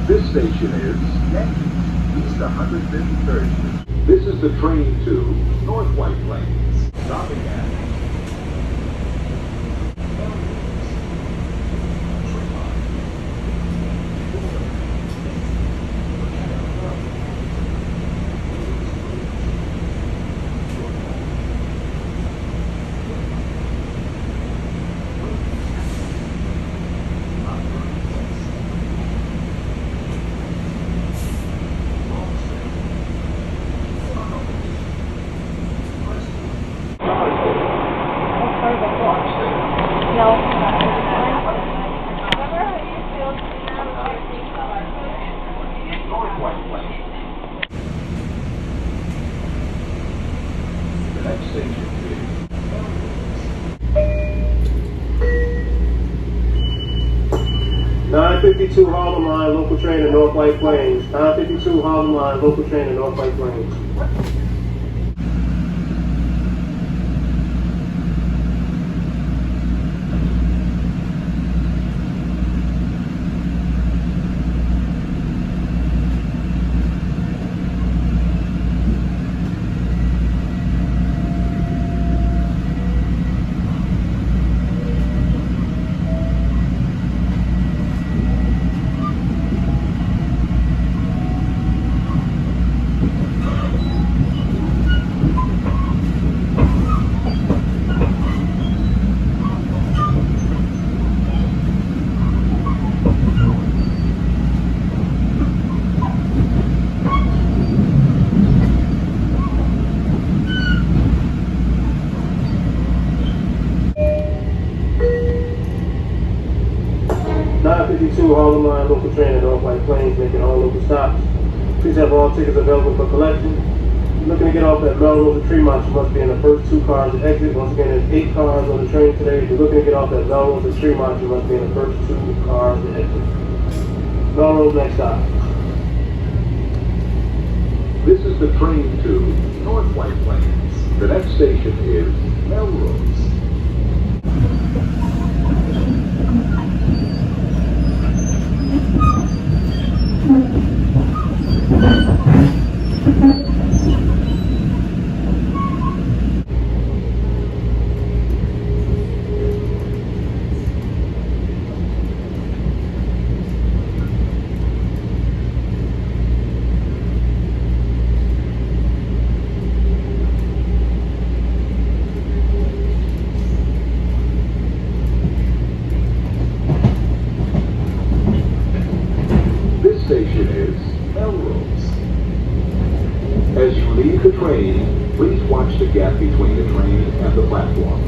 This station is Yankee, East 153rd Street. This is the train to North White Plains. Stopping at North White Plains. The next station is 952 Harlem Line, local train to North White Plains. 952 Harlem Line, local train to North White Plains. Harlem Line, local train to North White Plains, making all local stops. Please have all tickets available for collection. If you're looking to get off at Melrose or Tremont, you must be in the first 2 cars to exit. Once again, there's 8 cars on the train today. If you're looking to get off at Melrose or Tremont, you must be in the first 2 cars to exit. Melrose, next stop. This is the train to North White Plains. The next station is Melrose. Station is Melrose. As you leave the train, please watch the gap between the train and the platform.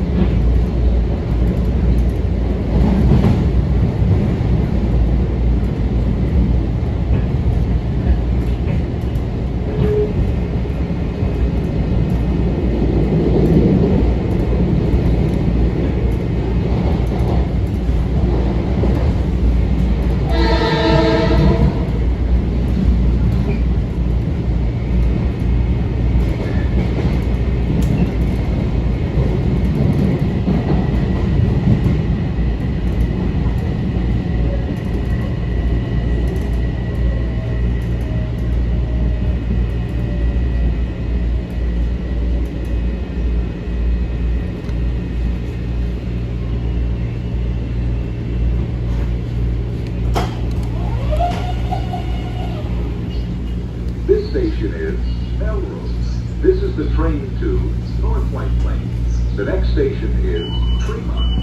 This station is Melrose. This is the train to North White Plains. The next station is Tremont.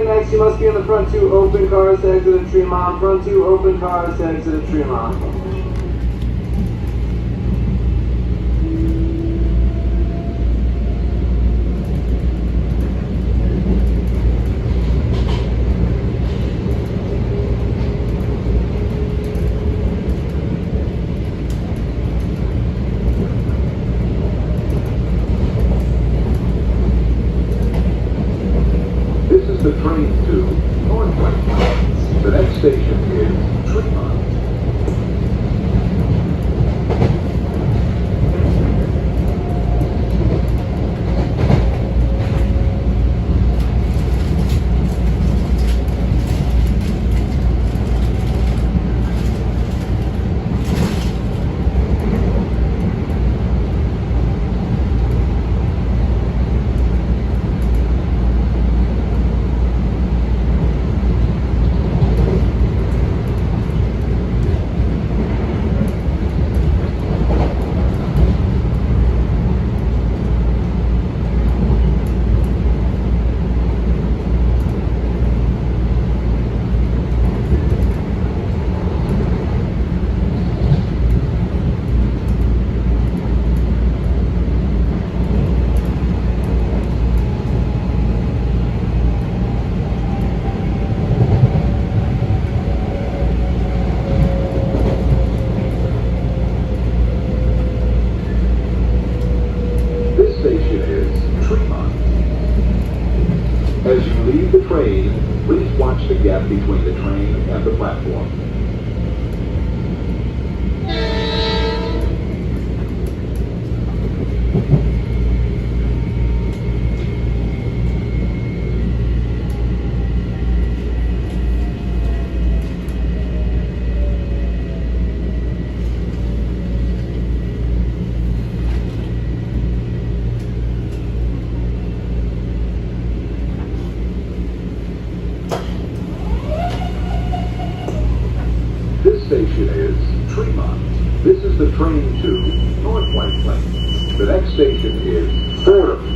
Next, you must be in the front 2 open cars to exit at Tremont. Front 2 open cars to exit at Tremont. Please watch the gap between the train and the platform. This station is Tremont. This is the train to North White Plains. The next station is Fordham.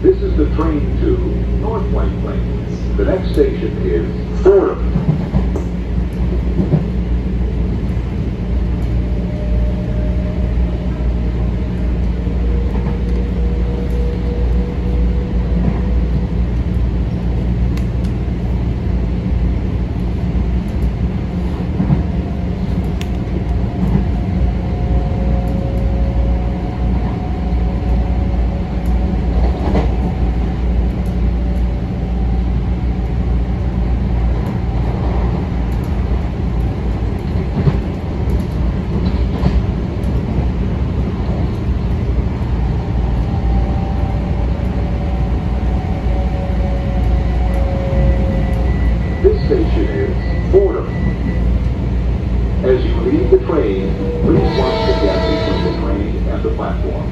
This is the train to North White Plains. The next station is Fordham. Station is Fordham. As you leave the train, please watch the gap between the train and the platform.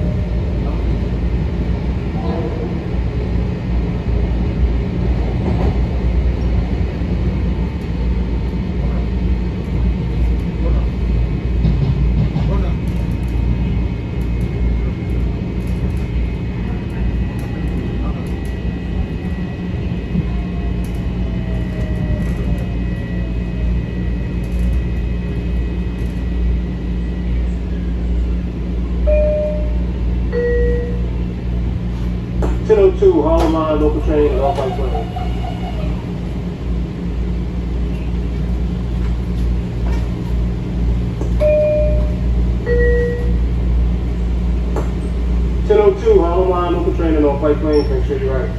Hollow Line local train and North White Plains. Hollow Line local train and North White Plains. Make sure you're right.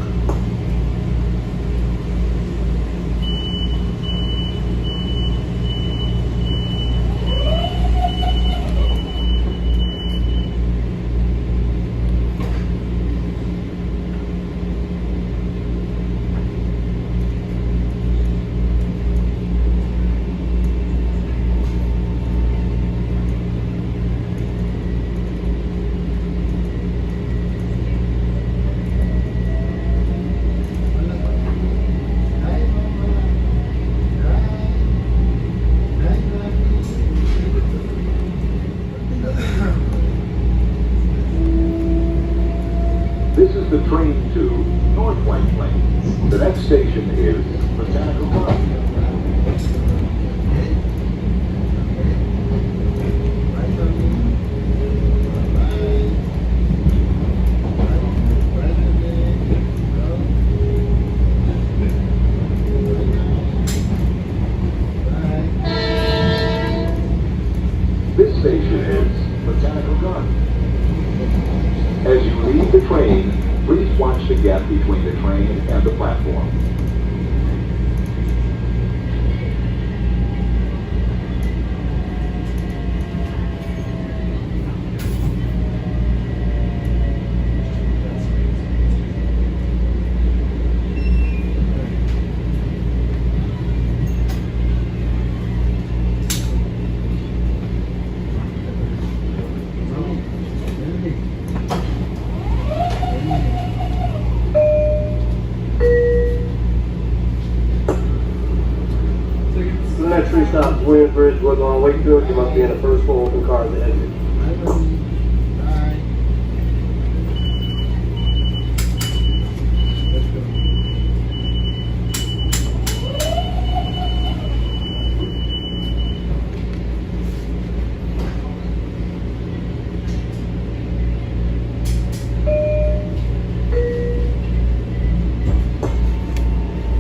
This is the train to North White Plains. The next station is Botanical Garden. This station is Botanical Garden. As you leave the train, please watch the gap between the train and the platform. Williamsbridge, Woodlawn, Wakefield, you must be in the first 4 open cars to exit. Bye. Let's go.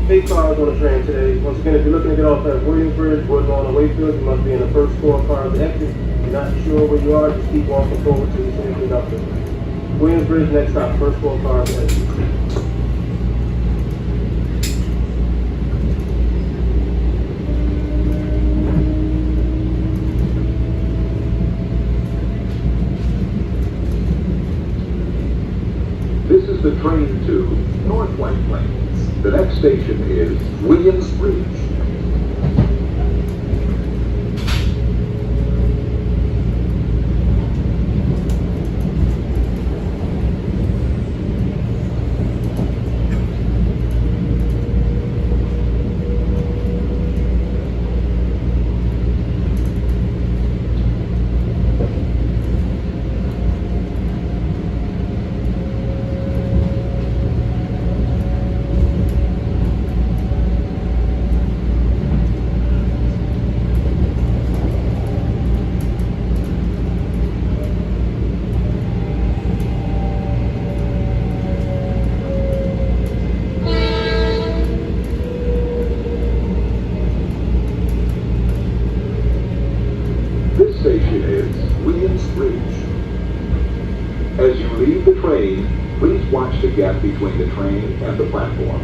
Eight cars on the train today. Once again, if you're looking to get off at Williamsbridge, Woodlawn, or Wakefield, you must be in the first 4 cars to exit. If you're not sure where you are, just keep walking forward till you see the conductor. Williamsbridge, next stop, first 4 cars to exit. This is the train to North White Plains. The next station is Williamsbridge. This station is Williamsbridge. As you leave the train, please watch the gap between the train and the platform.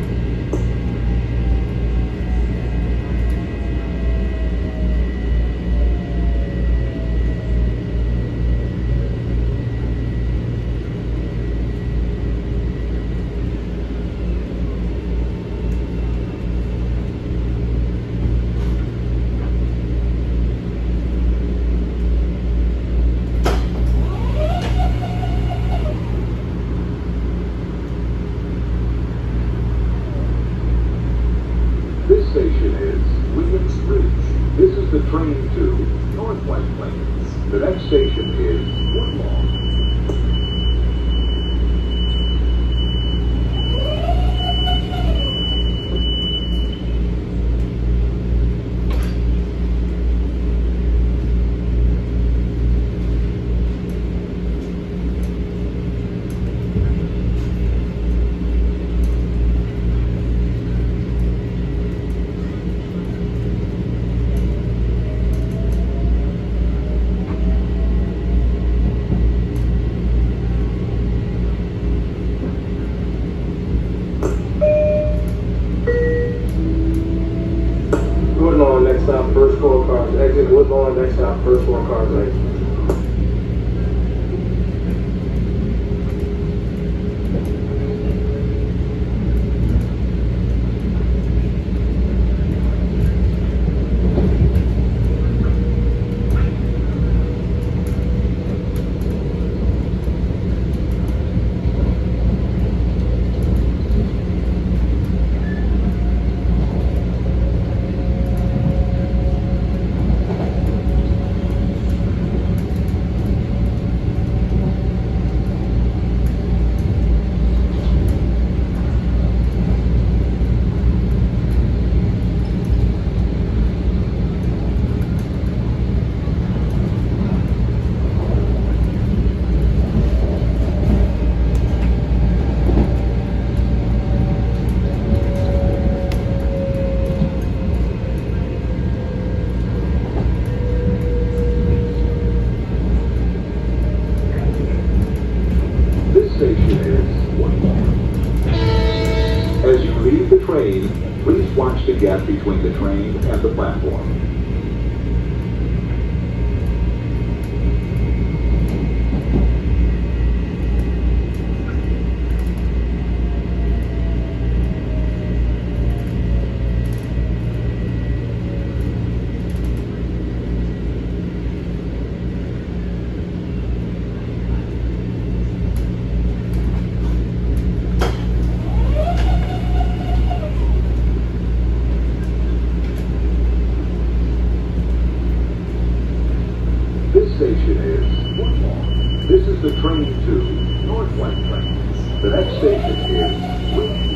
This station is Williamsbridge. This is the train to North White Plains. The next station is Woodlawn. Woodlawn, next stop, first 4 cars to exit. Woodlawn, next stop, first 4 cars to exit. Station is Woodlawn. As you leave the train, please watch the gap between the train and the platform. This station is Woodlawn. This is the train to North White Plains. The next station is Wheatfield.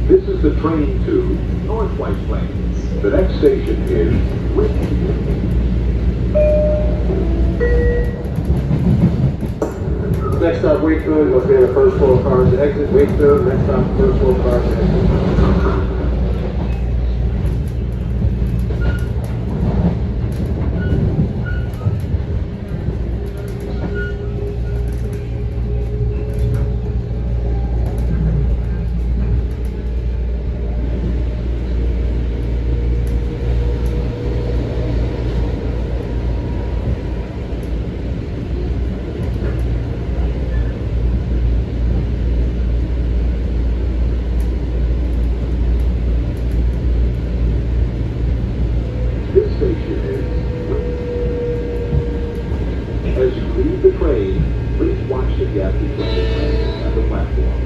This is the train to North White Plains. The next station is Wheatfield. Next stop, Wakefield. Must be in the first 4 cars to exit. Wakefield. Next stop, first 4 cars to exit. This station is Wheatfield. As you leave the train, please watch the gap between the train and the platform.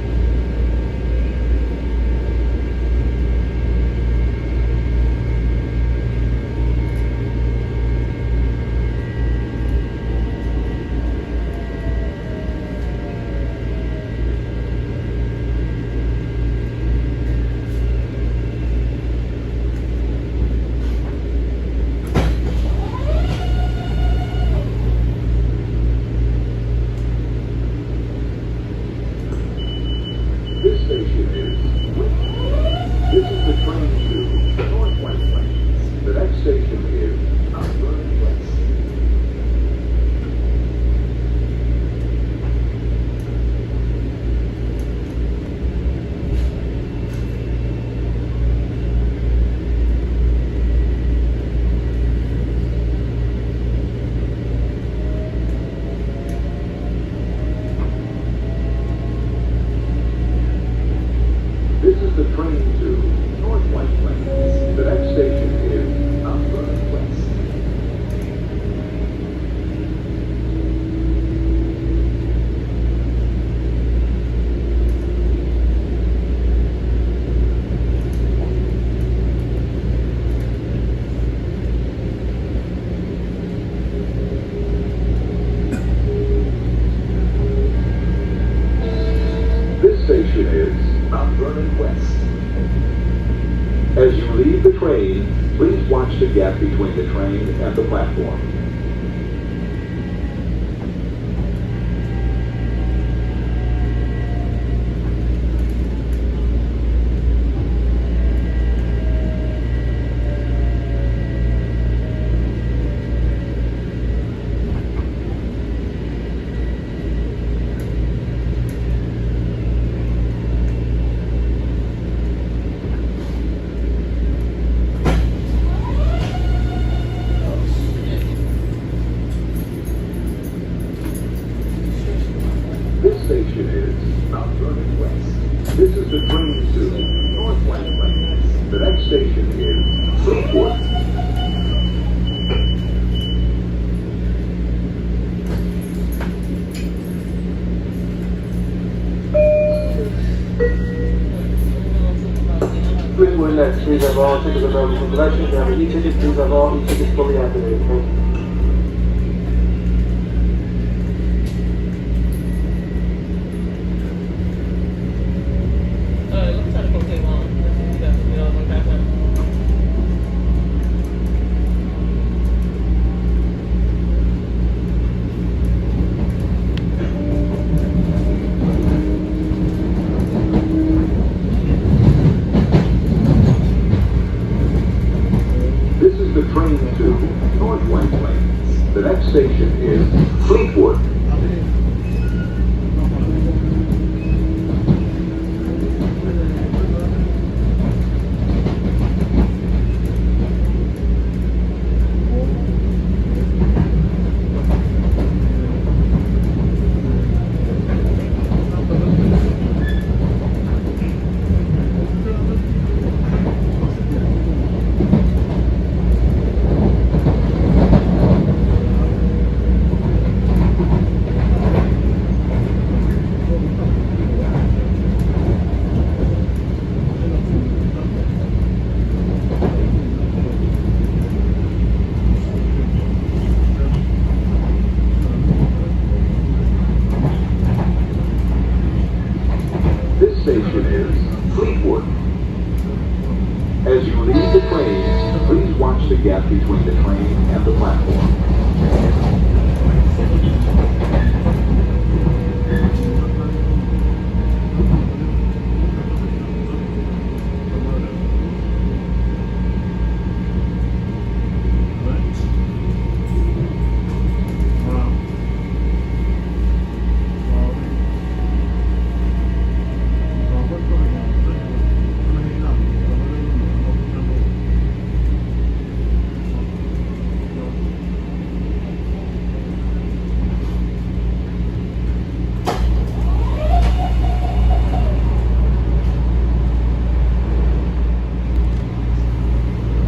This station is Wheatfield. This is the train to North White Plains. The next station is Mount Vernon West. This is the train to North White Plains. The next station is Mount Vernon West. This station is Mount Vernon West. As you leave the train, please watch the gap between the train and the platform. This station is Mount Vernon West. This is the train to North White Plains. The next station is Fleetwood. Fleetwood next. Please have all tickets available for collection. If you have an e-ticket, please have all e-tickets fully activated. Thank you. This is the train to North White Plains. The next station is Fleetwood. gap between the train and the platform.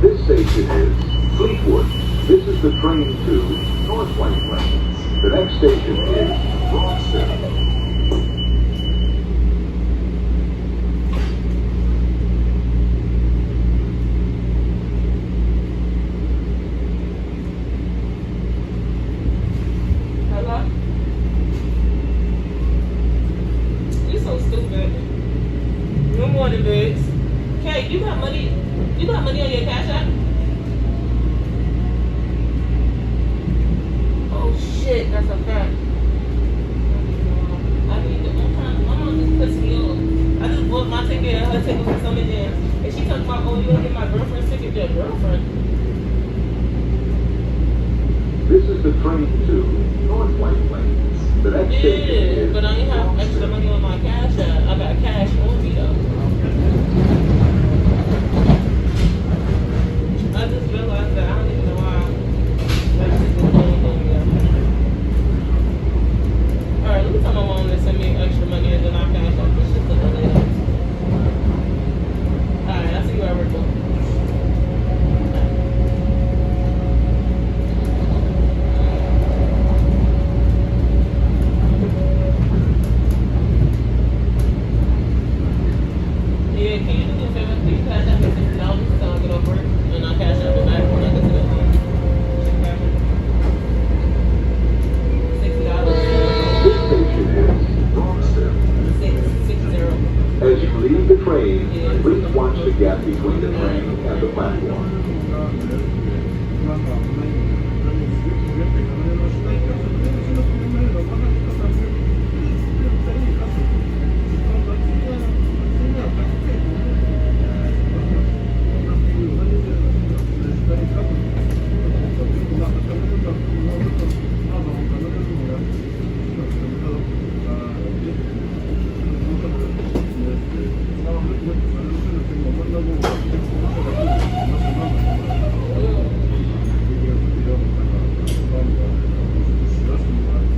This station is Fleetwood. This is the train to North White Plains. The next station is Bronxton. Hello? You so stupid. Good morning, Biggs. Kate, you got money? You got money on your cash app? Oh shit, that's a fact. I need to, my mom just pissed me off. I just bought my ticket and her ticket for something there. And she talking about, oh, you gonna get my girlfriend's ticket? Your girlfriend? This is the train to North White Plains. The next station Yeah, is but I ain't have extra money on my cash app. I got cash on me though. I just realized that I don't even know why. Like, this is anything yet. Alright, let me tell my mom to send me extra money and then I'll cash out. This shit's a little. Alright, I'll see you at work though. Yeah, can you do me a favor? Please cash out me $60 so I get off work and I'll cash out the back when I get to the home. This station is Bronxton. $60. As you leave the train, please watch the gap between the train and the platform.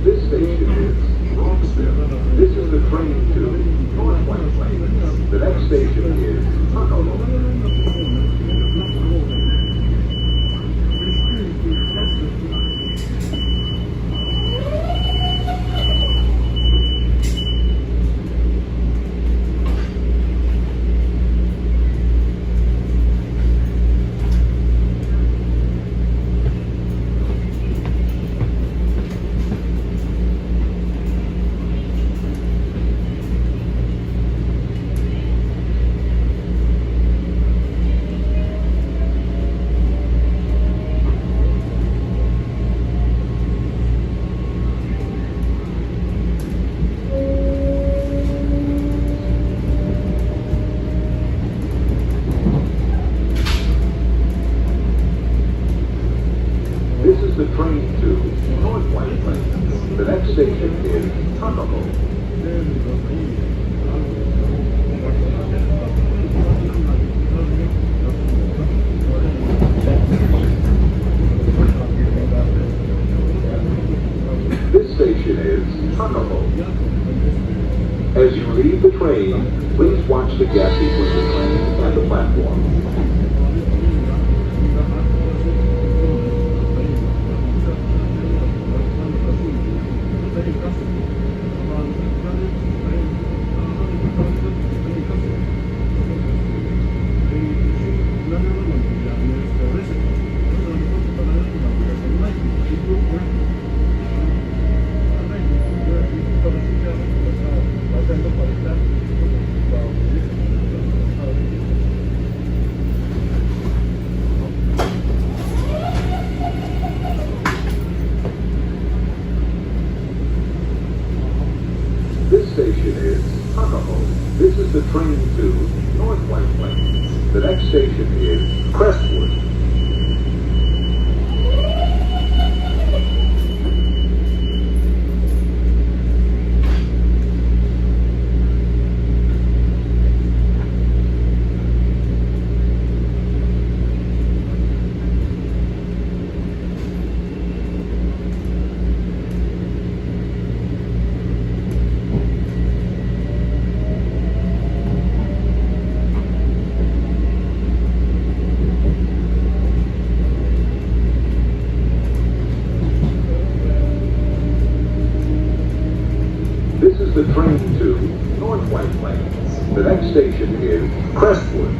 This station is Bronxton. This is the train to North White Plains. The next station is Tuckahoe. This is the train to North White Plains. The next station is Tuckahoe. This station is Tuckahoe. As you leave the train, please watch the gap between the train and the platform. station is Tuckahoe. This is the train to North White Plains. The next station is Crestwood. This is the train to North White Plains. The next station is Crestwood.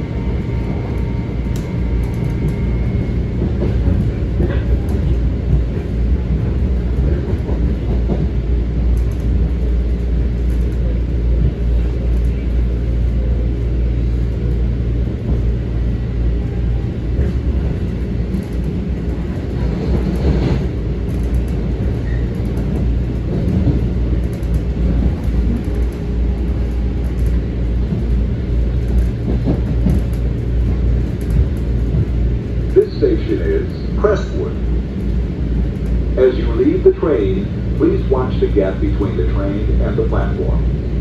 This station is Crestwood. As you leave the train, please watch the gap between the train and the platform.